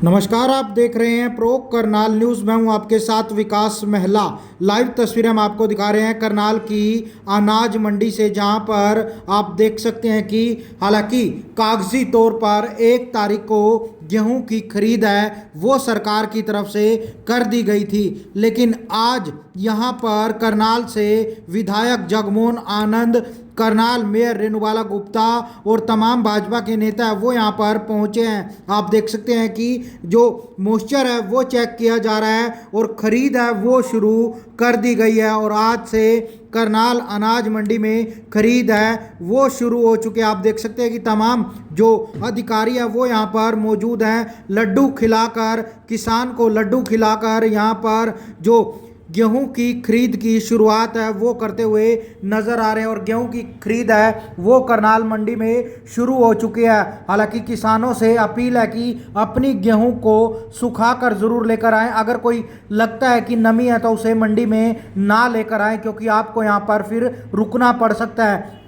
नमस्कार, आप देख रहे हैं प्रो करनाल न्यूज़। मैं हूं आपके साथ विकास महला। लाइव तस्वीरें हम आपको दिखा रहे हैं करनाल की अनाज मंडी से, जहां पर आप देख सकते हैं कि हालांकि कागजी तौर पर 1 तारीख को गेहूं की खरीद है वो सरकार की तरफ से कर दी गई थी, लेकिन आज यहां पर करनाल से विधायक जगमोहन आनंद, करनाल मेयर रेणुबाला गुप्ता और तमाम भाजपा के नेता है वो यहाँ पर पहुँचे हैं। आप देख सकते हैं कि जो मॉइस्चर है वो चेक किया जा रहा है और ख़रीद है वो शुरू कर दी गई है और आज से करनाल अनाज मंडी में खरीद है वो शुरू हो चुके हैं। आप देख सकते हैं कि तमाम जो अधिकारी है वो यहाँ पर मौजूद हैं। लड्डू खिलाकर, किसान को लड्डू खिलाकर यहाँ पर जो गेहूं की खरीद की शुरुआत है वो करते हुए नज़र आ रहे हैं और गेहूं की खरीद है वो करनाल मंडी में शुरू हो चुकी है। हालांकि किसानों से अपील है कि अपनी गेहूं को सुखा कर ज़रूर लेकर आएँ। अगर कोई लगता है कि नमी है तो उसे मंडी में ना लेकर आएँ, क्योंकि आपको यहाँ पर फिर रुकना पड़ सकता है।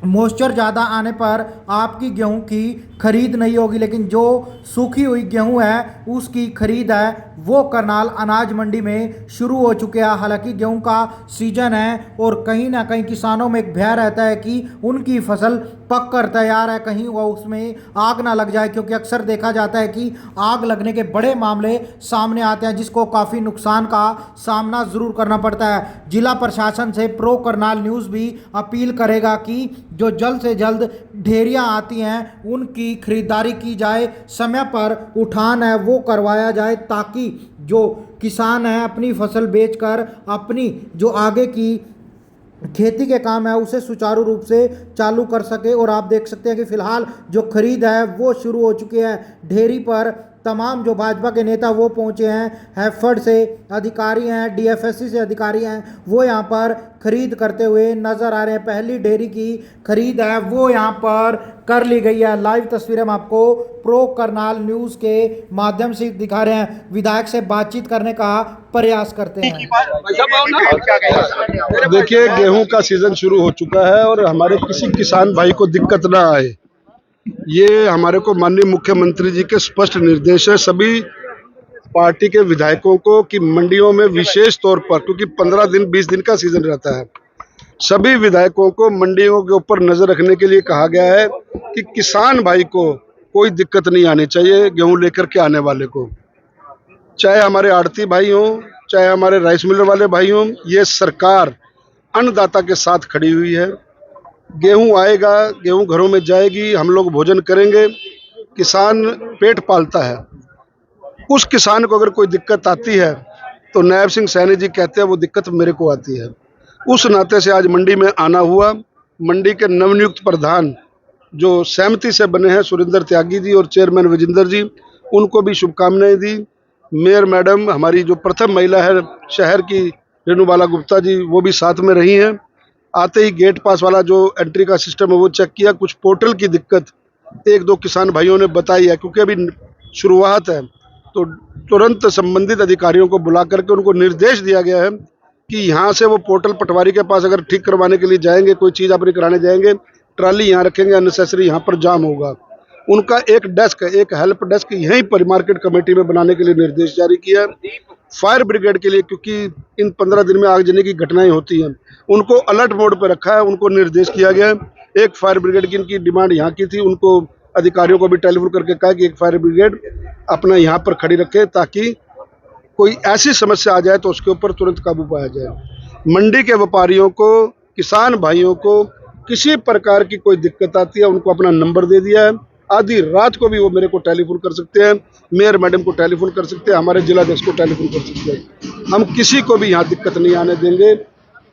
मॉइस्चर ज़्यादा आने पर आपकी गेहूं की खरीद नहीं होगी, लेकिन जो सूखी हुई गेहूं है उसकी खरीद है वो करनाल अनाज मंडी में शुरू हो चुके हैं। हालांकि गेहूं का सीजन है और कहीं ना कहीं किसानों में एक भय रहता है कि उनकी फसल पक कर तैयार है, कहीं वो उसमें आग ना लग जाए, क्योंकि अक्सर देखा जाता है कि आग लगने के बड़े मामले सामने आते हैं जिसको काफ़ी नुकसान का सामना ज़रूर करना पड़ता है। जिला प्रशासन से प्रो करनाल न्यूज़ भी अपील करेगा कि जो जल्द से जल्द ढेरियाँ आती हैं उनकी खरीदारी की जाए, समय पर उठान है वो करवाया जाए, ताकि जो किसान है अपनी फसल बेचकर अपनी जो आगे की खेती के काम है उसे सुचारू रूप से चालू कर सके। और आप देख सकते हैं कि फिलहाल जो खरीद है वो शुरू हो चुकी है। ढेरी पर तमाम जो भाजपा के नेता वो पहुंचे हैं, हैफर्ड से अधिकारी हैं, डीएफएससी से अधिकारी हैं, वो यहाँ पर खरीद करते हुए नज़र आ रहे हैं। पहली ढेरी की खरीद है वो यहाँ पर कर ली गई है। लाइव तस्वीरें हम आपको प्रो करनाल न्यूज़ के माध्यम से दिखा रहे हैं। विधायक से बातचीत करने का प्रयास करते हैं। देखिए, गेहूं का सीजन शुरू हो चुका है और हमारे किसी किसान भाई को दिक्कत ना आए, ये हमारे को माननीय मुख्यमंत्री जी के स्पष्ट निर्देश है सभी पार्टी के विधायकों को कि मंडियों में विशेष तौर पर, क्योंकि 15 दिन 20 दिन का सीजन रहता है, सभी विधायकों को मंडियों के ऊपर नजर रखने के लिए कहा गया है कि किसान भाई को कोई दिक्कत नहीं आनी चाहिए। गेहूं लेकर के आने वाले को, चाहे हमारे आड़ती भाई हों, चाहे हमारे राइस मिलर वाले भाई हों, ये सरकार अन्नदाता के साथ खड़ी हुई है। गेहूं आएगा, गेहूं घरों में जाएगी, हम लोग भोजन करेंगे। किसान पेट पालता है, उस किसान को अगर कोई दिक्कत आती है तो नायब सिंह सैनी जी कहते हैं वो दिक्कत मेरे को आती है। उस नाते से आज मंडी में आना हुआ। मंडी के नवनियुक्त प्रधान जो सहमति से बने हैं, सुरेंद्र त्यागी जी और चेयरमैन विजेंद्र जी, उनको भी शुभकामनाएं दी। मेयर मैडम, हमारी जो प्रथम महिला है शहर की, रेणुबाला गुप्ता जी, वो भी साथ में रही हैं। आते ही गेट पास वाला जो एंट्री का सिस्टम है वो चेक किया। कुछ पोर्टल की दिक्कत 1-2 किसान भाइयों ने बताई है, क्योंकि अभी शुरुआत है, तो तुरंत संबंधित अधिकारियों को बुला करके उनको निर्देश दिया गया है कि यहाँ से वो पोर्टल पटवारी के पास अगर ठीक करवाने के लिए जाएंगे, कोई चीज़ अपनी कराने जाएंगे, ट्राली यहाँ रखेंगे, अननेसेसरी यहाँ पर जाम होगा। उनका एक डेस्क, एक हेल्प डेस्क यहीं पर मार्केट कमेटी में बनाने के लिए निर्देश जारी किया है। फायर ब्रिगेड के लिए, क्योंकि इन 15 दिन में आगजनी की घटनाएं होती हैं, उनको अलर्ट मोड पर रखा है, उनको निर्देश किया गया है। एक फायर ब्रिगेड की इनकी डिमांड यहाँ की थी, उनको अधिकारियों को भी टेलीफोन करके कहा कि एक फायर ब्रिगेड अपना यहाँ पर खड़ी रखे, ताकि कोई ऐसी समस्या आ जाए तो उसके ऊपर तुरंत काबू पाया जाए। मंडी के व्यापारियों को, किसान भाइयों को किसी प्रकार की कोई दिक्कत आती है, उनको अपना नंबर दे दिया है। आधी रात को भी वो मेरे को टेलीफोन कर सकते हैं, मेयर मैडम को टेलीफोन कर सकते हैं, हमारे जिलाध्यक्ष को टेलीफोन कर सकते हैं। हम किसी को भी यहाँ दिक्कत नहीं आने देंगे।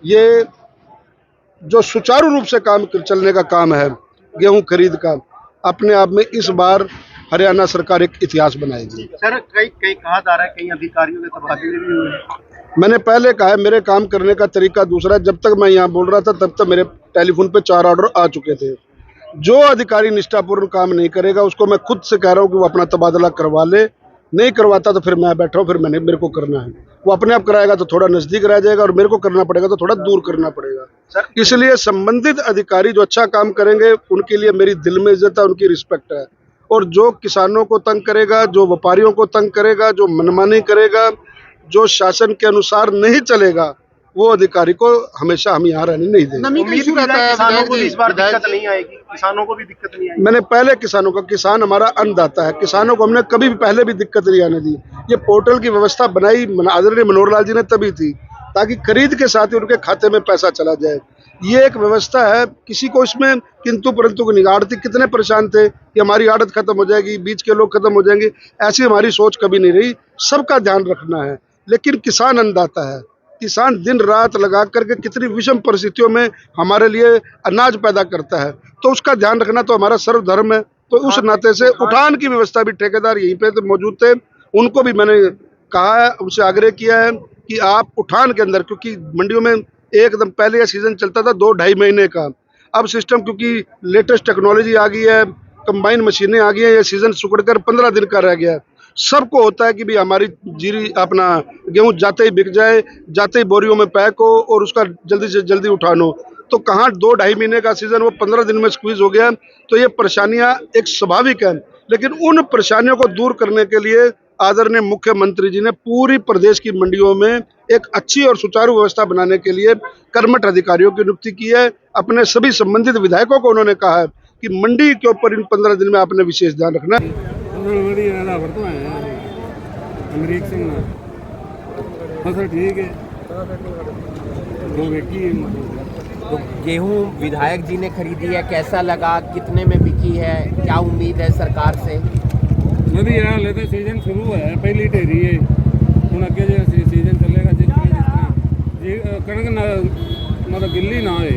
ये जो सुचारू रूप से काम चलने का काम है गेहूं खरीद का, अपने आप में इस बार हरियाणा सरकार एक इतिहास बनाएगी। सर, कई कहा जा रहा है कई अधिकारियों के तबादले भी हुए। मैंने पहले कहा है, मेरे काम करने का तरीका दूसरा है। जब तक मैं यहाँ बोल रहा था तब तक मेरे टेलीफोन पे 4 ऑर्डर आ चुके थे। जो अधिकारी निष्ठापूर्ण काम नहीं करेगा उसको मैं खुद से कह रहा हूँ कि वो अपना तबादला करवा ले। नहीं करवाता तो फिर मैं बैठा हूँ, फिर मेरे को करना है। वो अपने आप कराएगा तो थोड़ा नजदीक रह जाएगा, और मेरे को करना पड़ेगा तो थोड़ा दूर करना पड़ेगा। इसलिए संबंधित अधिकारी जो अच्छा काम करेंगे उनके लिए मेरी दिल में इज्जत है, उनकी रिस्पेक्ट है। और जो किसानों को तंग करेगा, जो व्यापारियों को तंग करेगा, जो मनमानी करेगा, जो शासन के अनुसार नहीं चलेगा, वो अधिकारी को हमेशा हम यहाँ रहने नहीं देंगे। उम्मीद की जाए किसानों को भी इस बार दिक्कत नहीं आएगी, किसानों को भी दिक्कत नहीं आएगी। मैंने पहले किसानों का, किसान हमारा अन्नदाता है, किसानों को हमने कभी भी पहले भी दिक्कत नहीं आने दी। ये पोर्टल की व्यवस्था बनाई आदरणीय मनोहर लाल जी ने तभी थी, ताकि खरीद के साथ ही उनके खाते में पैसा चला जाए। ये एक व्यवस्था है, किसी को इसमें किंतु परंतु की निगाह। आड़ती कितने परेशान थे कि हमारी आड़त खत्म हो जाएगी, बीच के लोग खत्म हो जाएंगे, ऐसी हमारी सोच कभी नहीं रही। सबका ध्यान रखना है, लेकिन किसान अन्नदाता है। किसान दिन रात लगा करके कितनी विषम परिस्थितियों में हमारे लिए अनाज पैदा करता है, तो उसका ध्यान रखना तो हमारा सर्वधर्म है। तो उस नाते से उठान की व्यवस्था भी ठेकेदार यहीं पे तो मौजूद थे, उनको भी मैंने कहा है, उनसे आग्रह किया है कि आप उठान के अंदर, क्योंकि मंडियों में एकदम पहले यह सीजन चलता था 2-2.5 महीने का, अब सिस्टम क्योंकि लेटेस्ट टेक्नोलॉजी आ गई है, कंबाइन मशीनें आ गई हैं, ये सीजन सुकड़कर 15 दिन का रह गया है। सबको होता है कि भी हमारी जीरी अपना गेहूं जाते ही बिक जाए, जाते ही बोरियों में पैक हो और उसका जल्दी से जल्दी उठान हो। तो कहाँ 2-2.5 महीने का सीजन वो 15 दिन में स्क्वीज हो गया। तो ये परेशानियां एक स्वाभाविक है, लेकिन उन परेशानियों को दूर करने के लिए आदरणीय मुख्यमंत्री जी ने पूरी प्रदेश की मंडियों में एक अच्छी और सुचारू व्यवस्था बनाने के लिए कर्मठ अधिकारियों की नियुक्ति की है। अपने सभी संबंधित विधायकों को उन्होंने कहा है कि मंडी के ऊपर इन 15 दिन में आपने विशेष ध्यान रखना है। अमरीक सिंह ना फसल ठीक है, दो व्यक्ति तो गेहूं विधायक जी ने खरीदी है, कैसा लगा, कितने में बिकी है, क्या उम्मीद है सरकार से? वधिया हाले तो सीजन शुरू है, पहली ढेरी है, हूँ अगे जो सीजन चलेगा जिस तरह जी कणक मतलब गिल्ली ना होए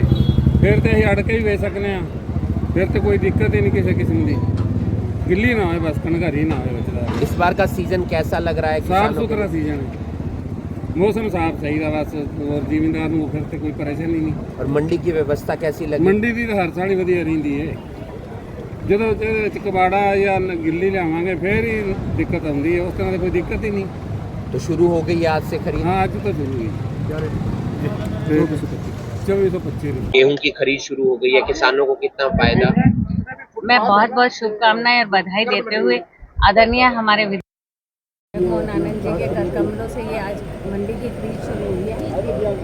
फिर तो अं अड़ के ही वे सकने, फिर तो कोई दिक्कत ही नहीं किसी किस्म की, गिल्ली ना हो, बस कणकारी ना हो बचदा। इस बार का सीजन कैसा लग रहा है? साफ सुथरा सीजन है, मौसम साफ चाहिए बस, और जिमींदार को फिर तो कोई परेशानी नहीं। और मंडी की व्यवस्था कैसी लगी? मंडी की तो हर साल ही वधिया रहिंदी है, जो कबाड़ा या गिल्ली लियावांगे फिर ही दिक्कत आती है, उस तरह की कोई दिक्कत ही नहीं। तो शुरू हो गई आज से खरीद? हाँ, आज तो शुरू हुई 2425। गेहूं की खरीद शुरू हो गई है, किसानों को कितना फायदा? मैं बहुत बहुत शुभकामनाएं और बधाई देते हुए आदरणीय हमारे मोहन आनंद जी के कर कमलों से ये आज मंडी की खरीद शुरू हुई है।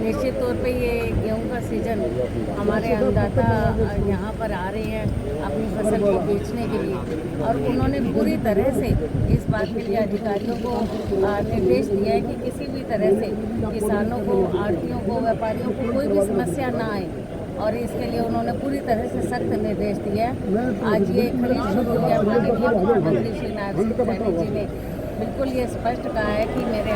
निश्चित तौर पे ये गेहूं का सीजन हमारे अन्नदाता यहाँ पर आ रहे हैं अपनी फसल को बेचने के लिए, और उन्होंने पूरी तरह से इस बात के लिए अधिकारियों को निर्देश दिया है कि किसी भी तरह से किसानों को, आढ़तियों को, व्यापारियों को कोई भी समस्या ना आए, और इसके लिए उन्होंने पूरी तरह से सख्त निर्देश दिया है। आज ये खरीद शुरू हुई है, माननीय मुख्यमंत्री श्री नारायण सिंह जी ने बिल्कुल ये स्पष्ट कहा है कि मेरे